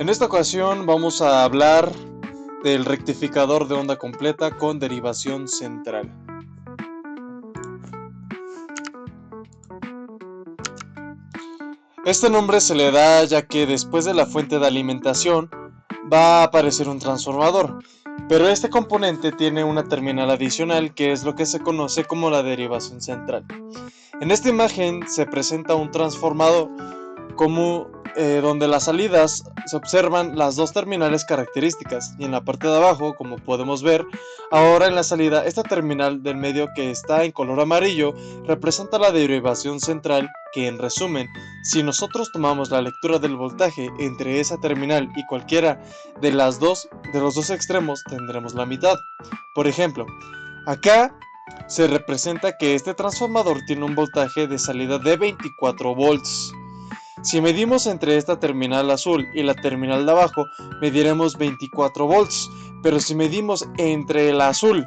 En esta ocasión vamos a hablar del rectificador de onda completa con derivación central. Este nombre se le da ya que después de la fuente de alimentación va a aparecer un transformador, pero este componente tiene una terminal adicional que es lo que se conoce como la derivación central. En esta imagen se presenta un transformador donde las salidas se observan las dos terminales características, y en la parte de abajo, como podemos ver ahora en la salida, esta terminal del medio que está en color amarillo representa la derivación central, que en resumen, si nosotros tomamos la lectura del voltaje entre esa terminal y cualquiera de los dos extremos, tendremos la mitad. Por ejemplo, acá se representa que este transformador tiene un voltaje de salida de 24 volts. Si medimos entre esta terminal azul y la terminal de abajo, mediremos 24 volts, pero si medimos entre la azul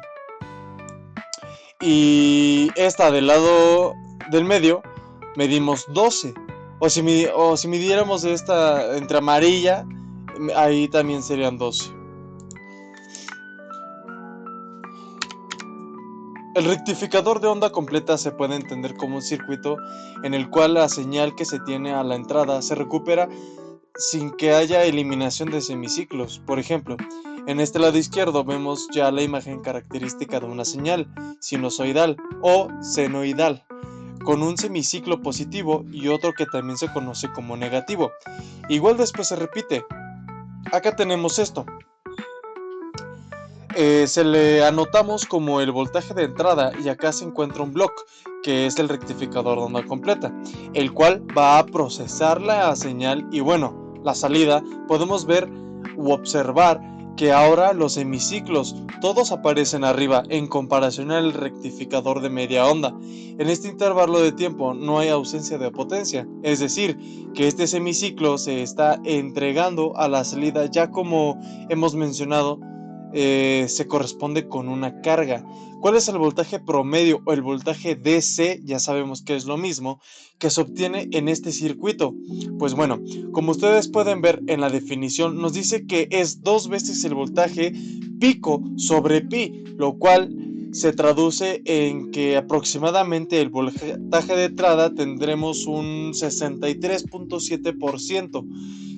y esta del lado del medio, medimos 12. O si midiéramos esta entre amarilla, ahí también serían 12. El rectificador de onda completa se puede entender como un circuito en el cual la señal que se tiene a la entrada se recupera sin que haya eliminación de semiciclos. Por ejemplo, en este lado izquierdo vemos ya la imagen característica de una señal sinusoidal o senoidal, con un semiciclo positivo y otro que también se conoce como negativo. Igual después se repite. Acá tenemos esto. Se le anotamos como el voltaje de entrada, y acá se encuentra un block que es el rectificador de onda completa, el cual va a procesar la señal. Y bueno, la salida, podemos ver u observar que ahora los hemiciclos todos aparecen arriba en comparación al rectificador de media onda. En este intervalo de tiempo no hay ausencia de potencia, es decir, que este semiciclo se está entregando a la salida, ya como hemos mencionado, se corresponde con una carga. ¿Cuál es el voltaje promedio o el voltaje DC? Ya sabemos que es lo mismo, que se obtiene en este circuito. Pues bueno, como ustedes pueden ver en la definición, nos dice que es 2 veces el voltaje pico sobre pi, lo cual se traduce en que aproximadamente el voltaje de entrada tendremos un 63.7%.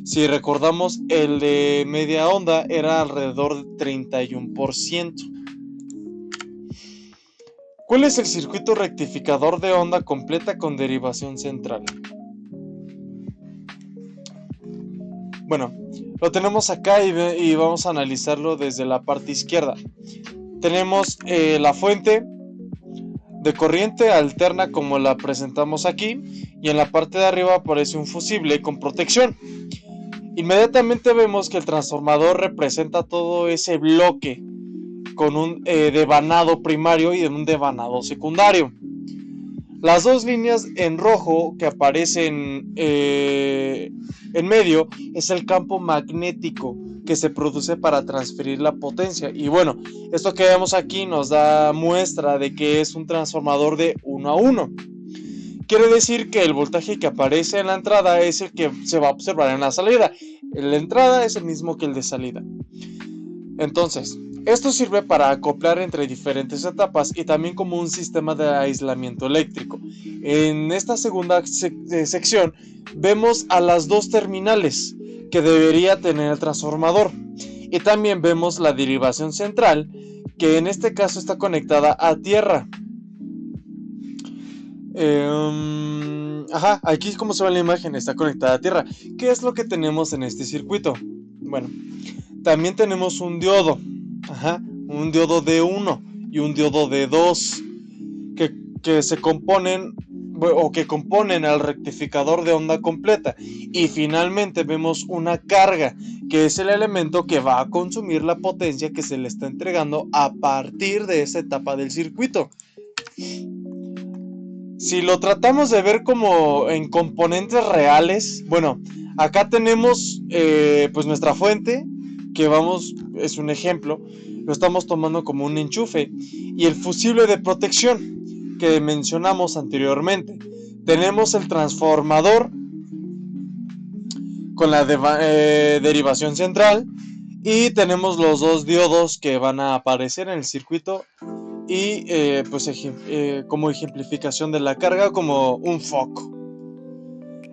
Si recordamos, el de media onda era alrededor de 31%. ¿Cuál es el circuito rectificador de onda completa con derivación central? Bueno, lo tenemos acá y vamos a analizarlo desde la parte izquierda. Tenemos la fuente de corriente alterna como la presentamos aquí, y en la parte de arriba aparece un fusible con protección. Inmediatamente vemos que el transformador representa todo ese bloque con un devanado primario y un devanado secundario. Las dos líneas en rojo que aparecen en medio es el campo magnético que se produce para transferir la potencia. Y bueno, esto que vemos aquí nos da muestra de que es un transformador de 1 a 1. Quiere decir que el voltaje que aparece en la entrada es el que se va a observar en la salida. En la entrada es el mismo que el de salida. Entonces, esto sirve para acoplar entre diferentes etapas y también como un sistema de aislamiento eléctrico. En esta segunda sección vemos a las dos terminales que debería tener el transformador, y también vemos la derivación central, que en este caso está conectada a tierra. Aquí como se ve en la imagen, está conectada a tierra. ¿Qué es lo que tenemos en este circuito? Bueno, también tenemos un diodo, un diodo de 1 y un diodo de 2 que se componen o que componen al rectificador de onda completa. Y finalmente vemos una carga, que es el elemento que va a consumir la potencia que se le está entregando a partir de esa etapa del circuito. Si lo tratamos de ver como en componentes reales, bueno, acá tenemos pues nuestra fuente, que es un ejemplo, lo estamos tomando como un enchufe, y el fusible de protección que mencionamos anteriormente. Tenemos el transformador con la derivación central, y tenemos los dos diodos que van a aparecer en el circuito y pues como ejemplificación de la carga, como un foco.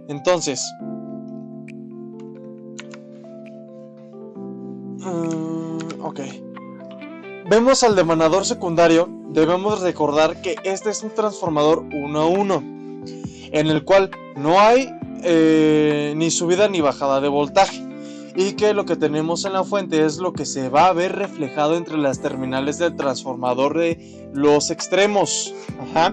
Entonces, ok, vemos al demandador secundario. Debemos recordar que este es un transformador 1 a 1, en el cual no hay ni subida ni bajada de voltaje, y que lo que tenemos en la fuente es lo que se va a ver reflejado entre las terminales del transformador de los extremos. Ajá.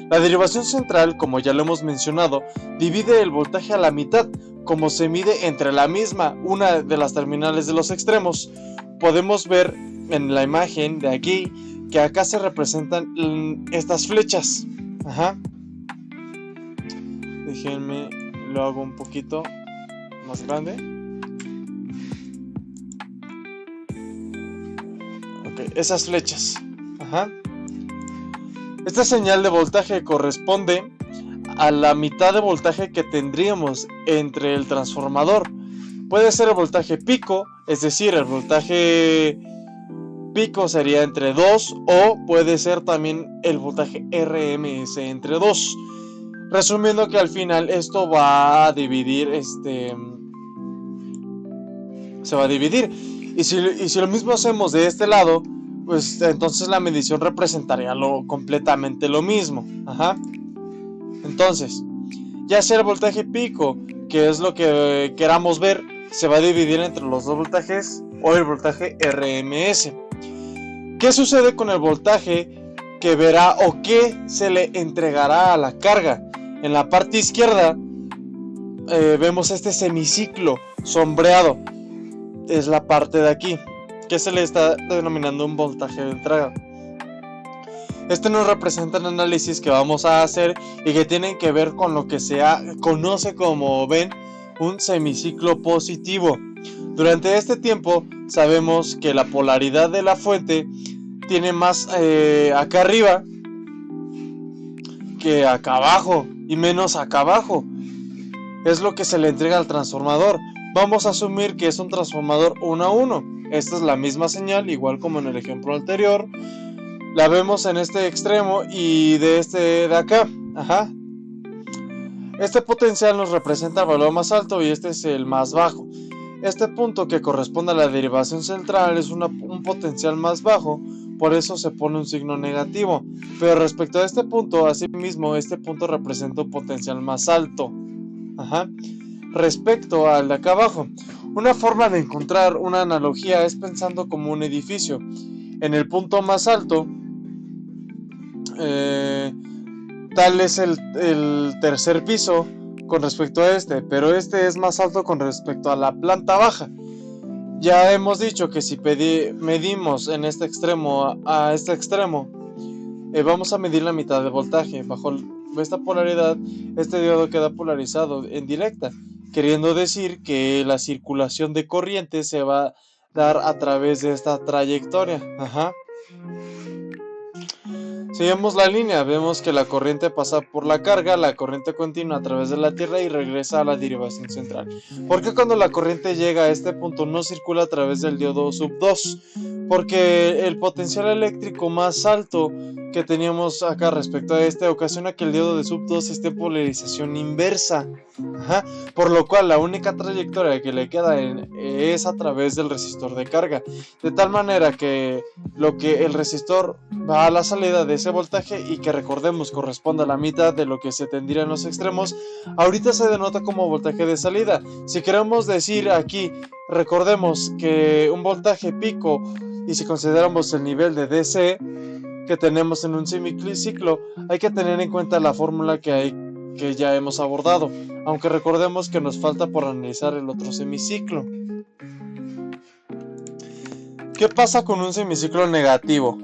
La derivación central, como ya lo hemos mencionado, divide el voltaje a la mitad, como se mide entre la misma una de las terminales de los extremos. Podemos ver en la imagen de aquí que acá se representan estas flechas. Ajá. Déjenme, lo hago un poquito más grande. Ok, esas flechas. Ajá. Esta señal de voltaje corresponde a la mitad de voltaje que tendríamos entre el transformador. Puede ser el voltaje pico, es decir, el voltaje pico sería entre 2, o puede ser también el voltaje RMS entre 2. Resumiendo que al final esto va a dividir, se va a dividir. Y si lo mismo hacemos de este lado, pues entonces la medición representaría completamente lo mismo. Ajá. Entonces, ya sea el voltaje pico, que es lo que queramos ver, se va a dividir entre los dos voltajes, o el voltaje RMS. ¿Qué sucede con el voltaje que verá o que se le entregará a la carga? En la parte izquierda vemos este semiciclo sombreado. Es la parte de aquí, que se le está denominando un voltaje de entrada. Este nos representa el análisis que vamos a hacer y que tienen que ver con lo que se conoce como, ven, un semiciclo positivo. Durante este tiempo sabemos que la polaridad de la fuente tiene más acá arriba que acá abajo, y menos acá abajo. Es lo que se le entrega al transformador. Vamos a asumir que es un transformador 1 a 1. Esta es la misma señal, igual como en el ejemplo anterior. La vemos en este extremo y de acá. Ajá. Este potencial nos representa el valor más alto y este es el más bajo. Este punto, que corresponde a la derivación central, es un potencial más bajo, por eso se pone un signo negativo. Pero respecto a este punto, asimismo, este punto representa un potencial más alto. Ajá. Respecto al de acá abajo, una forma de encontrar una analogía es pensando como un edificio. En el punto más alto, tal es el tercer piso con respecto a este, pero este es más alto con respecto a la planta baja. Ya hemos dicho que si medimos en este extremo a este extremo, vamos a medir la mitad de voltaje. Bajo esta polaridad, este diodo queda polarizado en directa, queriendo decir que la circulación de corriente se va a dar a través de esta trayectoria. Ajá. Seguimos la línea, vemos que la corriente pasa por la carga, la corriente continua a través de la Tierra y regresa a la derivación central. ¿Por qué cuando la corriente llega a este punto no circula a través del diodo sub 2? Porque el potencial eléctrico más alto que teníamos acá respecto a este ocasiona que el diodo de sub 2 esté en polarización inversa. Ajá. Por lo cual la única trayectoria que le queda es a través del resistor de carga, de tal manera que el resistor va a la salida de ese voltaje, y que recordemos corresponde a la mitad de lo que se tendría en los extremos, ahorita se denota como voltaje de salida. Si queremos decir aquí, recordemos que un voltaje pico, y si consideramos el nivel de DC que tenemos en un semiciclo, hay que tener en cuenta la fórmula que ya hemos abordado, aunque recordemos que nos falta por analizar el otro semiciclo. ¿Qué pasa con un semiciclo negativo?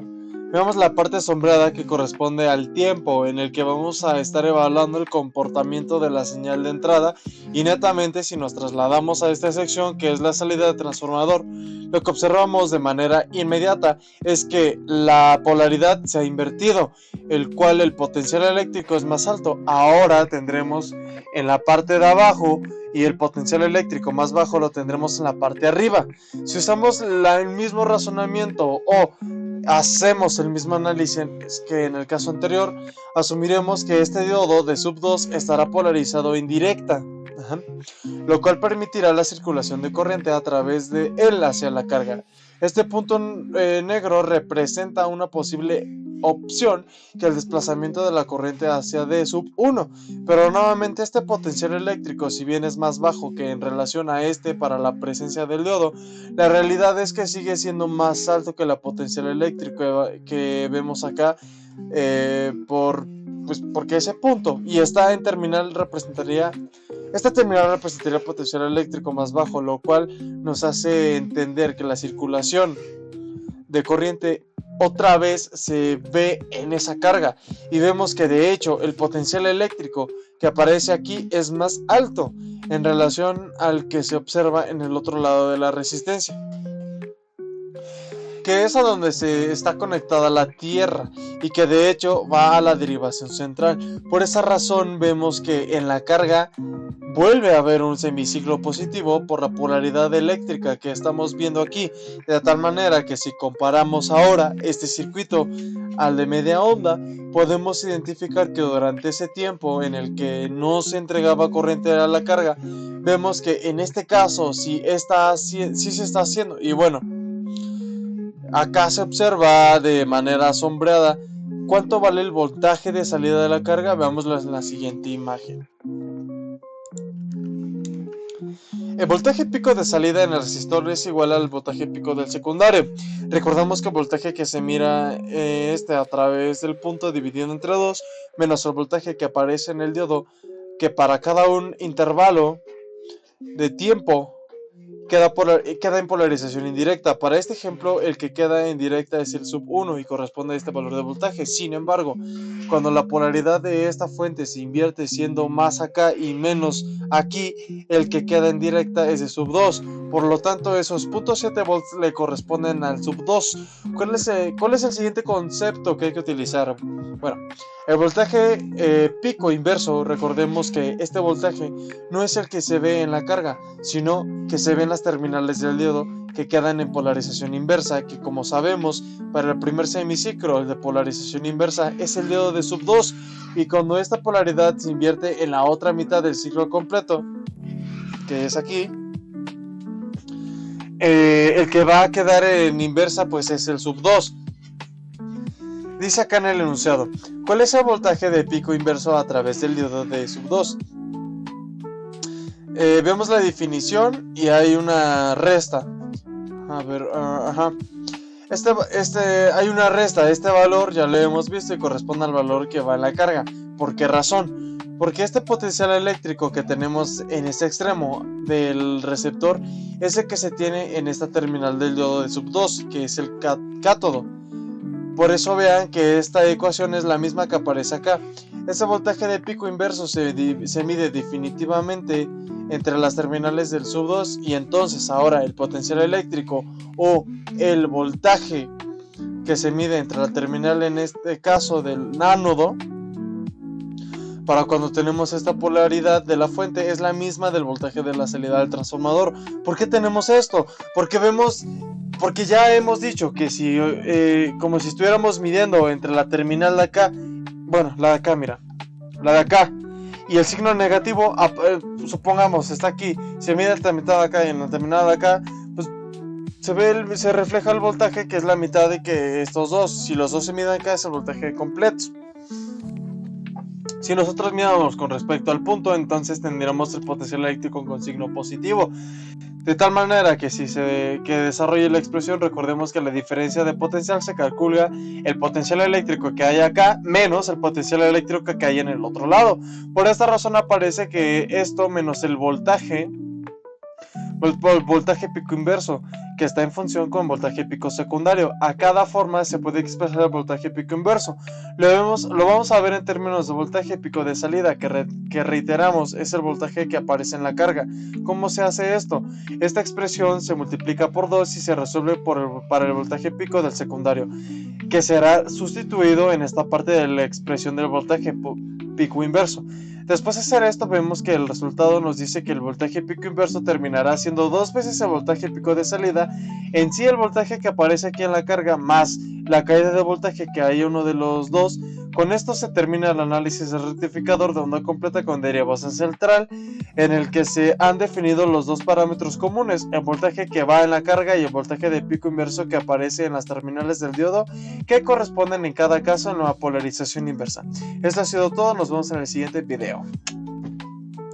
Veamos la parte sombreada, que corresponde al tiempo en el que vamos a estar evaluando el comportamiento de la señal de entrada, y netamente si nos trasladamos a esta sección, que es la salida de transformador, lo que observamos de manera inmediata es que la polaridad se ha invertido, el cual el potencial eléctrico es más alto. Ahora tendremos en la parte de abajo y el potencial eléctrico más bajo lo tendremos en la parte de arriba. Si usamos el mismo razonamiento o hacemos el mismo análisis que en el caso anterior, asumiremos que este diodo de sub 2 estará polarizado en directa, lo cual permitirá la circulación de corriente a través de él hacia la carga. Este punto negro representa una posible opción que el desplazamiento de la corriente hacia D sub 1, pero nuevamente este potencial eléctrico, si bien es más bajo que en relación a este para la presencia del diodo, la realidad es que sigue siendo más alto que la potencial eléctrico que vemos acá, porque ese punto y esta terminal representaría potencial eléctrico más bajo, lo cual nos hace entender que la circulación de corriente otra vez se ve en esa carga, y vemos que de hecho el potencial eléctrico que aparece aquí es más alto en relación al que se observa en el otro lado de la resistencia, que es a donde se está conectada la Tierra y que de hecho va a la derivación central. Por esa razón vemos que en la carga vuelve a haber un semiciclo positivo por la polaridad eléctrica que estamos viendo aquí, de tal manera que si comparamos ahora este circuito al de media onda, podemos identificar que durante ese tiempo en el que no se entregaba corriente a la carga, vemos que en este caso sí se está haciendo. Y bueno, acá se observa de manera sombreada cuánto vale el voltaje de salida de la carga. Veámoslo en la siguiente imagen. El voltaje pico de salida en el resistor es igual al voltaje pico del secundario. Recordamos que el voltaje que se mira a través del punto dividido entre 2 menos el voltaje que aparece en el diodo, que para cada un intervalo de tiempo queda en polarización indirecta. Para este ejemplo, el que queda en directa es el sub 1 y corresponde a este valor de voltaje. Sin embargo, cuando la polaridad de esta fuente se invierte, siendo más acá y menos aquí, el que queda en directa es de sub 2. Por lo tanto, esos 0.7 volts le corresponden al sub 2. ¿Cuál es el siguiente concepto que hay que utilizar? Bueno, el voltaje pico inverso. Recordemos que este voltaje no es el que se ve en la carga, sino que se ve en las terminales del diodo, que quedan en polarización inversa, que como sabemos, para el primer semiciclo, el de polarización inversa es el diodo de sub 2, y cuando esta polaridad se invierte en la otra mitad del ciclo completo, que es aquí, el que va a quedar en inversa pues es el sub 2. Dice acá en el enunciado, ¿cuál es el voltaje de pico inverso a través del diodo de sub 2? Vemos la definición y hay una resta. A ver, hay una resta. Este valor ya lo hemos visto y corresponde al valor que va en la carga. ¿Por qué razón? Porque este potencial eléctrico que tenemos en este extremo del receptor es el que se tiene en esta terminal del diodo de sub 2, que es el cátodo. Por eso vean que esta ecuación es la misma que aparece acá. Este voltaje de pico inverso se mide definitivamente entre las terminales del sub 2, y entonces ahora el potencial eléctrico o el voltaje que se mide entre la terminal, en este caso del ánodo, para cuando tenemos esta polaridad de la fuente, es la misma del voltaje de la salida del transformador. ¿Por qué tenemos esto? Porque ya hemos dicho que si como si estuviéramos midiendo entre la terminal de acá, la de acá, mira, la de acá, y el signo negativo, supongamos, está aquí, se mide la mitad de acá y en la terminal de acá, pues se refleja el voltaje, que es la mitad de que estos dos. Si los dos se miden acá, es el voltaje completo. Si nosotros miramos con respecto al punto, entonces tendríamos el potencial eléctrico con signo positivo. De tal manera que que desarrolle la expresión, recordemos que la diferencia de potencial se calcula el potencial eléctrico que hay acá menos el potencial eléctrico que hay en el otro lado. Por esta razón aparece que esto menos el voltaje pico inverso, que está en función con voltaje pico secundario. A cada forma se puede expresar el voltaje pico inverso. Lo vamos a ver en términos de voltaje pico de salida, que reiteramos es el voltaje que aparece en la carga. ¿Cómo se hace esto? Esta expresión se multiplica por 2 y se resuelve para el voltaje pico del secundario, que será sustituido en esta parte de la expresión del voltaje pico inverso. Después de hacer esto, vemos que el resultado nos dice que el voltaje pico inverso terminará siendo 2 veces el voltaje pico de salida. En sí, el voltaje que aparece aquí en la carga más la caída de voltaje que hay uno de los dos. Con esto se termina el análisis del rectificador de onda completa con derivación central, en el que se han definido los dos parámetros comunes, el voltaje que va en la carga y el voltaje de pico inverso que aparece en las terminales del diodo, que corresponden en cada caso en la polarización inversa. Esto ha sido todo, nos vemos en el siguiente video.